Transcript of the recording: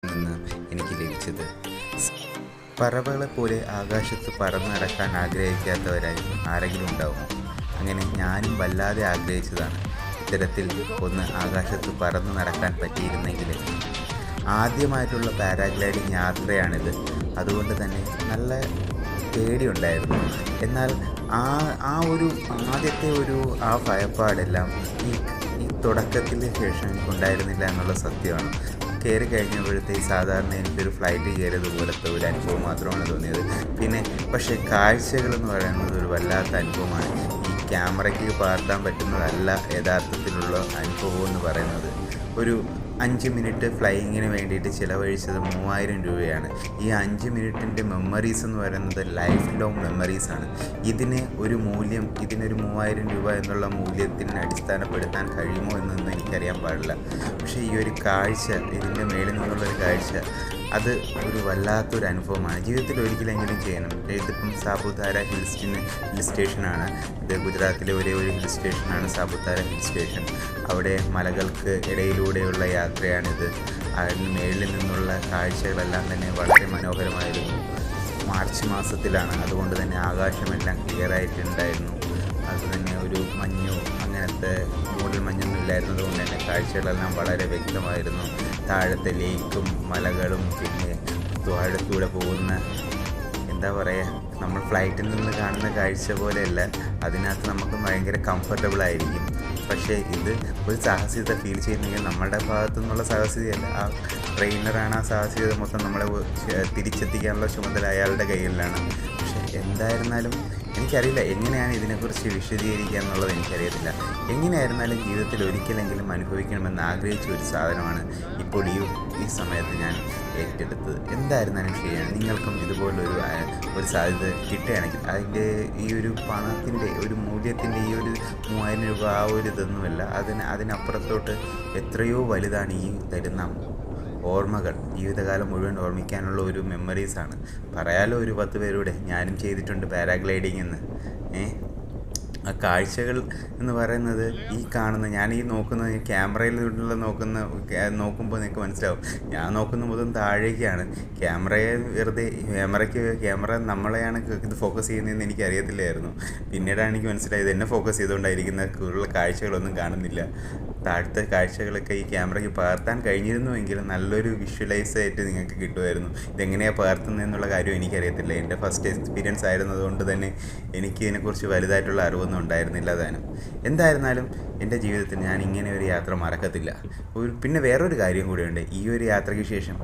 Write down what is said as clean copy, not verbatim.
നിന്ന് എനിക്ക് ലഭിച്ചത്. പറവകളെപ്പോലെ ആകാശത്ത് പറന്നു നടക്കാൻ ആഗ്രഹിക്കാത്തവരായി ആരെങ്കിലും ഉണ്ടാവും? അങ്ങനെ ഞാനും വല്ലാതെ ആഗ്രഹിച്ചതാണ്. ഇത്തരത്തിൽ ഒന്ന് ആകാശത്ത് പറന്നു നടക്കാൻ പറ്റിയിരുന്നെങ്കിൽ. ആദ്യമായിട്ടുള്ള പാരാഗ്ലൈഡിങ് യാത്രയാണിത്. അതുകൊണ്ട് തന്നെ നല്ല പേടിയുണ്ടായിരുന്നു. എന്നാൽ ആ ആ ഒരു ആദ്യത്തെ ആ ഭയപ്പാടെല്ലാം ഈ ഈ തുടക്കത്തിന് ശേഷം എനിക്കുണ്ടായിരുന്നില്ല എന്നുള്ള സത്യമാണ്. കയറി കഴിഞ്ഞപ്പോഴത്തേക്ക് സാധാരണ എനിക്കൊരു ഫ്ലൈറ്റ് കയറിയതുപോലത്തെ ഒരു അനുഭവം മാത്രമാണ് തോന്നിയത്. പക്ഷേ കാഴ്ചകളെന്ന് പറയുന്നത് ഒരു വല്ലാത്ത അനുഭവമാണ്. ഈ ക്യാമറയ്ക്ക് പകർത്താൻ പറ്റുന്നതല്ല യഥാർത്ഥത്തിലുള്ള അനുഭവം എന്ന് പറയുന്നത്. ഒരു 5 മിനിറ്റ് ഫ്ലൈയിങ്ങിന് വേണ്ടിയിട്ട് ചിലവഴിച്ചത് 3000 രൂപയാണ്. ഈ 5 മിനിറ്റിൻ്റെ മെമ്മറീസ് എന്ന് പറയുന്നത് ലൈഫ് ലോങ് മെമ്മറീസാണ്. ഇതിനൊരു 3000 രൂപ എന്നുള്ള മൂല്യത്തിന് അടിസ്ഥാനപ്പെടുത്താൻ കഴിയുമോ എന്നൊന്നും എനിക്കറിയാൻ പാടില്ല. പക്ഷേ ഈ ഒരു കാഴ്ച, ഇതിൻ്റെ മേളിൽ നിന്നുള്ളൊരു കാഴ്ച, അത് ഒരു വല്ലാത്തൊരു അനുഭവമാണ്. ജീവിതത്തിൽ ഒരിക്കലെങ്കിലും ചെയ്യണം. ഇതിപ്പം സാപുതാര ഹിൽ സ്റ്റേഷനാണ്. ഇത് ഗുജറാത്തിലെ ഒരേ ഒരു ഹിൽ സ്റ്റേഷനാണ് സാപുതാര ഹിൽ സ്റ്റേഷൻ. അവിടെ മലകൾക്ക് ഇടയിലൂടെയുള്ള യാത്രയാണിത്. അതിന് മേളിൽ നിന്നുള്ള കാഴ്ചകളെല്ലാം തന്നെ വളരെ മനോഹരമായിരുന്നു. മാർച്ച് മാസത്തിലാണ്, അതുകൊണ്ട് തന്നെ ആകാശമെല്ലാം ക്ലിയറായിട്ടുണ്ടായിരുന്നു. അതുതന്നെ ഒരു അങ്ങനത്തെ മൂടൽ മഞ്ഞൊന്നും ഇല്ലായിരുന്നത് കൊണ്ട് തന്നെ കാഴ്ചകളെല്ലാം വളരെ വ്യക്തമായിരുന്നു. താഴത്തെ ലേക്കും മലകളും താഴത്തൂടെ പോകുന്ന എന്താ പറയുക, നമ്മൾ ഫ്ലൈറ്റിൽ നിന്ന് കാണുന്ന കാഴ്ച പോലെയല്ല. അതിനകത്ത് നമുക്ക് ഭയങ്കര കംഫർട്ടബിളായിരിക്കും. പക്ഷേ ഇത് ഒരു സാഹസികത ഫീൽ ചെയ്യുന്നെങ്കിൽ നമ്മളുടെ ഭാഗത്തു നിന്നുള്ള സാഹസികതയല്ല, ആ ട്രെയിനറാണ് ആ സാഹസികത മൊത്തം നമ്മളെ തിരിച്ചെത്തിക്കാനുള്ള ചുമതല അയാളുടെ കയ്യിലാണ്. പക്ഷേ എന്തായിരുന്നാലും എനിക്കറിയില്ല എങ്ങനെയാണ് ഇതിനെക്കുറിച്ച് വിശദീകരിക്കുക എന്നുള്ളത് എനിക്കറിയത്തില്ല. എങ്ങനെയായിരുന്നാലും ജീവിതത്തിൽ ഒരിക്കലെങ്കിലും അനുഭവിക്കണമെന്ന് ആഗ്രഹിച്ച ഒരു സാധനമാണ് ഇപ്പോൾ ഈ സമയത്ത് ഞാൻ ഏറ്റെടുത്തത്. എന്തായിരുന്നാലും ശരിയാണ്. നിങ്ങൾക്കും ഇതുപോലൊരു സാധ്യത കിട്ടുകയാണെങ്കിൽ അതിൻ്റെ ഈ ഒരു പണത്തിൻ്റെ ഒരു മൂല്യത്തിൻ്റെ ഈ ഒരു 3000 രൂപ ആ ഒരു ഇതൊന്നുമല്ല. അതിനപ്പുറത്തോട്ട് എത്രയോ വലുതാണ് ഈ തരുന്ന ഓർമ്മകൾ. ജീവിതകാലം മുഴുവൻ ഓർമ്മിക്കാനുള്ള ഒരു മെമ്മറീസാണ്. പറയാലോ ഒരു 10 പേരുടെ ഞാനും ചെയ്തിട്ടുണ്ട് പാരാഗ്ലൈഡിങ് എന്ന്. ആ കാഴ്ചകൾ എന്ന് പറയുന്നത് ഈ കാണുന്ന ഞാൻ നോക്കുന്നത് ക്യാമറയിലുള്ള നോക്കുമ്പോൾ നിങ്ങൾക്ക് മനസ്സിലാവും. ഞാൻ നോക്കുന്ന മൊത്തം താഴേക്കാണ്. ക്യാമറ നമ്മളെയാണ് ഇത് ഫോക്കസ് ചെയ്യുന്നതെന്ന് എനിക്കറിയത്തില്ലായിരുന്നു. പിന്നീടാണ് എനിക്ക് മനസ്സിലായത് എന്നെ ഫോക്കസ് ചെയ്തുകൊണ്ടായിരിക്കുന്ന കൂടുതലുള്ള കാഴ്ചകളൊന്നും കാണുന്നില്ല. താഴത്തെ കാഴ്ചകളൊക്കെ ഈ ക്യാമറയ്ക്ക് പകർത്താൻ കഴിഞ്ഞിരുന്നുവെങ്കിൽ നല്ലൊരു വിഷ്വലൈസായിട്ട് നിങ്ങൾക്ക് കിട്ടുമായിരുന്നു. ഇതെങ്ങനെയാണ് പകർത്തുന്നതെന്നുള്ള കാര്യം എനിക്കറിയത്തില്ല. എൻ്റെ ഫസ്റ്റ് എക്സ്പീരിയൻസ് ആയിരുന്നതുകൊണ്ട് തന്നെ എനിക്ക് ഇതിനെക്കുറിച്ച് വലുതായിട്ടുള്ള അറിവൊന്നും ഉണ്ടായിരുന്നില്ല താനും. എന്തായിരുന്നാലും എൻ്റെ ജീവിതത്തിൽ ഞാൻ ഇങ്ങനെ ഒരു യാത്ര മറക്കത്തില്ല. പിന്നെ വേറൊരു കാര്യം കൂടിയുണ്ട്. ഈ ഒരു യാത്രയ്ക്ക് ശേഷം